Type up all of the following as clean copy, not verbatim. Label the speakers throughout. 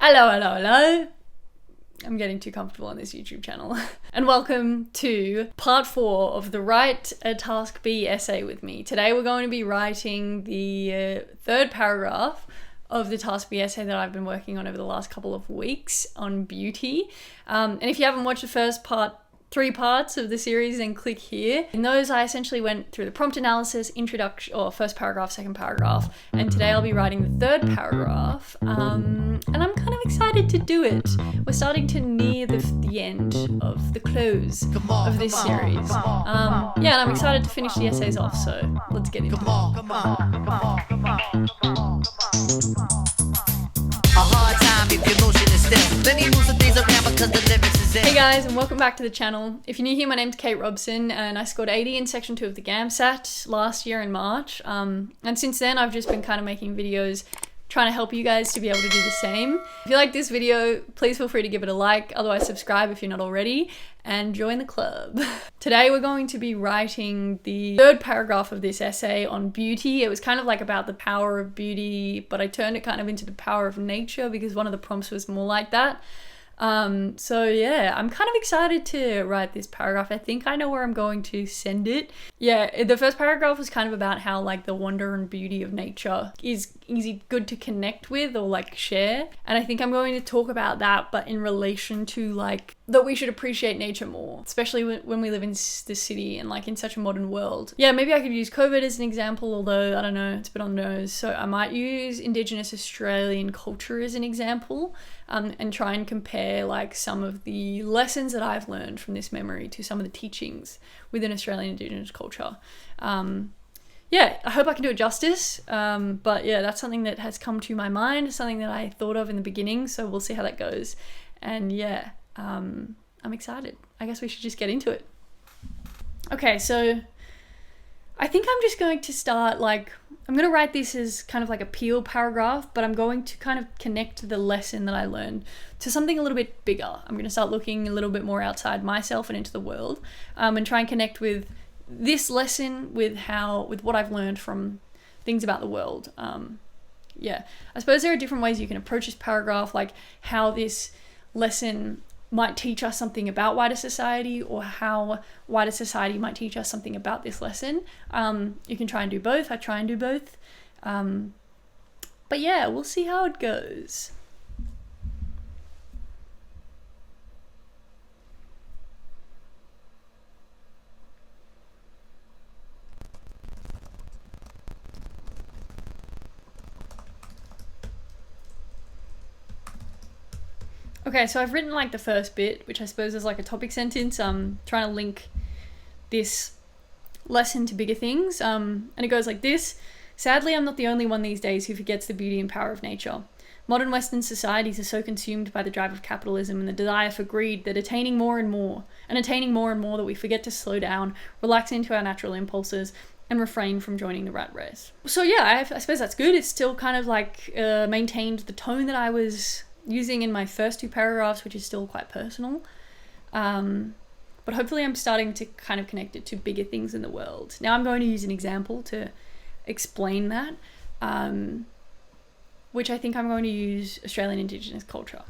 Speaker 1: Hello. I'm getting too comfortable on this YouTube channel. And welcome to part 4 of the Write a Task B essay with me. Today we're going to be writing the third paragraph of the Task B essay that I've been working on over the last couple of weeks on beauty. And if you haven't watched the first 3 parts of the series, then click here. In those, I essentially went through the prompt analysis, introduction, or first paragraph, second paragraph, and today I'll be writing the third paragraph, and I'm kind of excited to do it. We're starting to near the end of the close of this series. Yeah, and I'm excited to finish the essays off, so let's get into it. Hey guys, and welcome back to the channel. If you're new here, my name's Kate Robson and I scored 80 in section 2 of the GAMSAT last year in March. And since then I've just been kind of making videos trying to help you guys to be able to do the same. If you like this video, please feel free to give it a like, otherwise subscribe if you're not already, and join the club. Today we're going to be writing the third paragraph of this essay on beauty. It was kind of like about the power of beauty, but I turned it kind of into the power of nature because one of the prompts was more like that. So yeah, I'm kind of excited to write this paragraph. I think I know where I'm going to send it. Yeah, the first paragraph was kind of about how like the wonder and beauty of nature is easy, good to connect with or like share. And I think I'm going to talk about that, but in relation to like that we should appreciate nature more, especially when we live in the city and like in such a modern world. Yeah, maybe I could use COVID as an example, although I don't know, it's a bit on the nose. So I might use Indigenous Australian culture as an example, and try and compare like some of the lessons that I've learned from this memory to some of the teachings within Australian Indigenous culture. Yeah, I hope I can do it justice, but yeah, that's something that has come to my mind, something that I thought of in the beginning, so we'll see how that goes. And yeah, I'm excited. I guess we should just get into it. Okay, so I think I'm just going to start I'm going to write this as kind of like a peel paragraph, but I'm going to kind of connect the lesson that I learned to something a little bit bigger. I'm going to start looking a little bit more outside myself and into the world, and try and connect with this lesson with what I've learned from things about the world. Yeah, I suppose there are different ways you can approach this paragraph, like how this lesson might teach us something about wider society, or how wider society might teach us something about this lesson. You can try and do both. I try and do both. But yeah, we'll see how it goes. Okay, so I've written like the first bit, which I suppose is like a topic sentence. Trying to link this lesson to bigger things. And it goes like this. Sadly, I'm not the only one these days who forgets the beauty and power of nature. Modern Western societies are so consumed by the drive of capitalism and the desire for greed that attaining more and more that we forget to slow down, relax into our natural impulses, and refrain from joining the rat race. So yeah, I suppose that's good. It's still kind of like maintained the tone that I was using in my first 2 paragraphs, which is still quite personal. But hopefully I'm starting to kind of connect it to bigger things in the world. Now I'm going to use an example to explain that, which I think I'm going to use Australian Indigenous culture.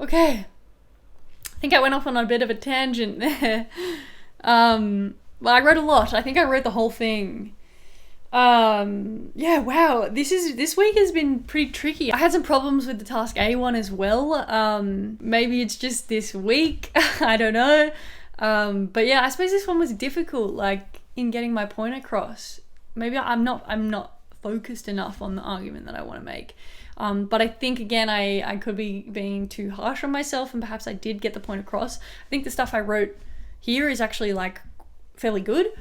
Speaker 1: Okay. I think I went off on a bit of a tangent there. Well, I wrote a lot. I think I wrote the whole thing. Yeah, wow. This week has been pretty tricky. I had some problems with the task A one as well. Maybe it's just this week. I don't know. But yeah, I suppose this one was difficult, like in getting my point across. Maybe I'm not focused enough on the argument that I want to make. But I think again, I could be being too harsh on myself, and perhaps I did get the point across. I think the stuff I wrote here is actually like fairly good.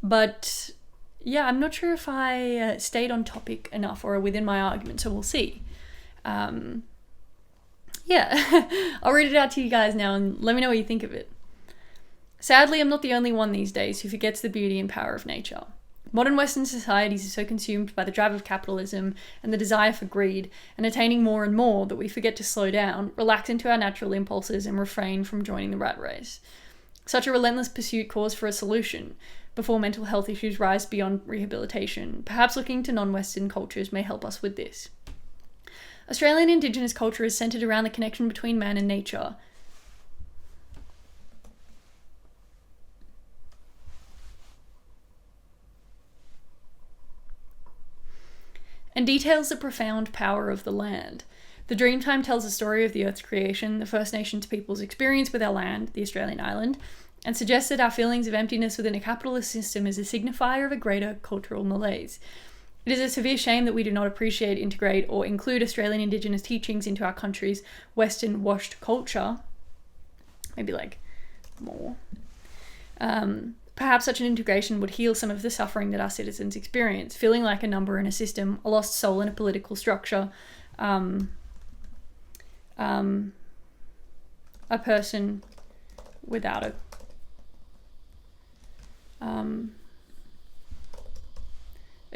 Speaker 1: But yeah, I'm not sure if I stayed on topic enough or within my argument, so we'll see. Yeah, I'll read it out to you guys now and let me know what you think of it. Sadly, I'm not the only one these days who forgets the beauty and power of nature. Modern Western societies are so consumed by the drive of capitalism and the desire for greed and attaining more and more that we forget to slow down, relax into our natural impulses, and refrain from joining the rat race. Such a relentless pursuit calls for a solution before mental health issues rise beyond rehabilitation. Perhaps looking to non-Western cultures may help us with this. Australian Indigenous culture is centred around the connection between man and nature. And details the profound power of the land. The Dreamtime tells the story of the Earth's creation, the First Nations people's experience with our land, the Australian island, and suggests that our feelings of emptiness within a capitalist system is a signifier of a greater cultural malaise. It is a severe shame that we do not appreciate, integrate, or include Australian Indigenous teachings into our country's Western washed culture. Maybe like more. Perhaps such an integration would heal some of the suffering that our citizens experience, feeling like a number in a system, a lost soul in a political structure, a person without a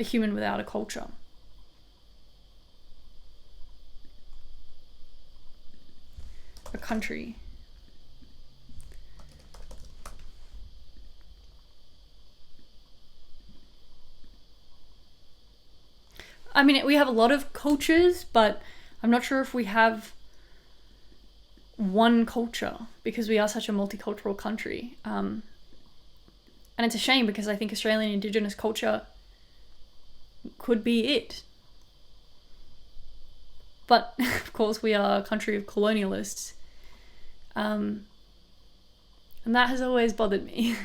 Speaker 1: human without a culture. A country. I mean, we have a lot of cultures, but I'm not sure if we have one culture because we are such a multicultural country. And it's a shame because I think Australian Indigenous culture could be it. But, of course, we are a country of colonialists. And that has always bothered me.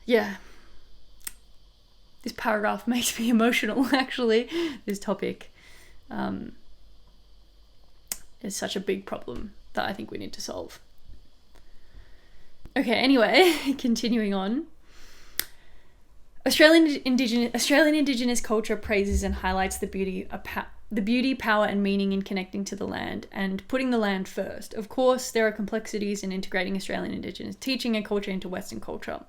Speaker 1: Yeah. This paragraph makes me emotional, actually. This topic is such a big problem that I think we need to solve. Okay, anyway, continuing on. Australian Indigenous culture praises and highlights the beauty, power, and meaning in connecting to the land and putting the land first. Of course, there are complexities in integrating Australian Indigenous teaching and culture into Western culture.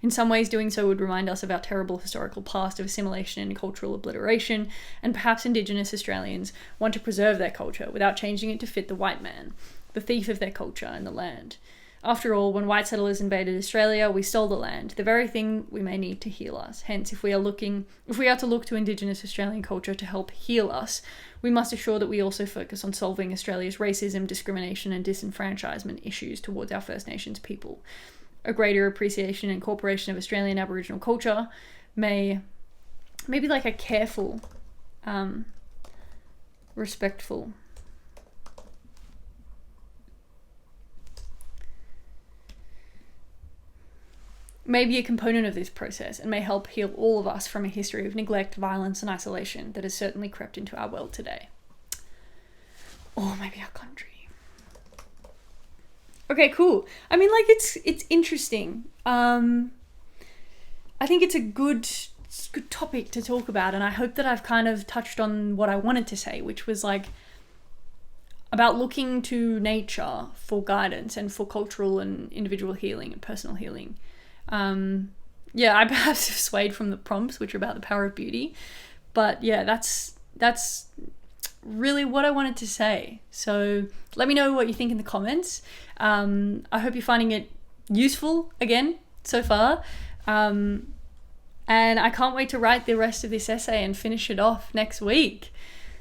Speaker 1: In some ways, doing so would remind us of our terrible historical past of assimilation and cultural obliteration, and perhaps Indigenous Australians want to preserve their culture without changing it to fit the white man, the thief of their culture and the land. After all, when white settlers invaded Australia, we stole the land, the very thing we may need to heal us. Hence, if we are to look to Indigenous Australian culture to help heal us, we must assure that we also focus on solving Australia's racism, discrimination, and disenfranchisement issues towards our First Nations people. A greater appreciation and incorporation of Australian Aboriginal culture may be like a careful, respectful, may be a component of this process and may help heal all of us from a history of neglect, violence, and isolation that has certainly crept into our world today. Or maybe our country. Okay, cool. I mean, like, it's interesting. I think it's a good topic to talk about, and I hope that I've kind of touched on what I wanted to say, which was like about looking to nature for guidance and for cultural and individual healing and personal healing. Yeah, I perhaps have swayed from the prompts, which are about the power of beauty, but yeah, that's really what I wanted to say. So let me know what you think in the comments. I hope you're finding it useful again so far. And I can't wait to write the rest of this essay and finish it off next week.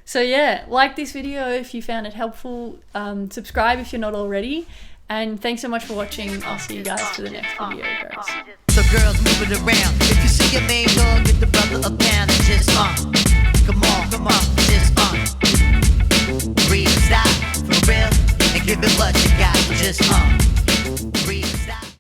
Speaker 1: So yeah, like this video if you found it helpful, subscribe if you're not already, and thanks so much for watching. I'll see you guys for the next video, guys.
Speaker 2: So girls, move it around. If you see your main dog, get the brother a pound and just come on, just breathe, stop, for real, and give it what you got, just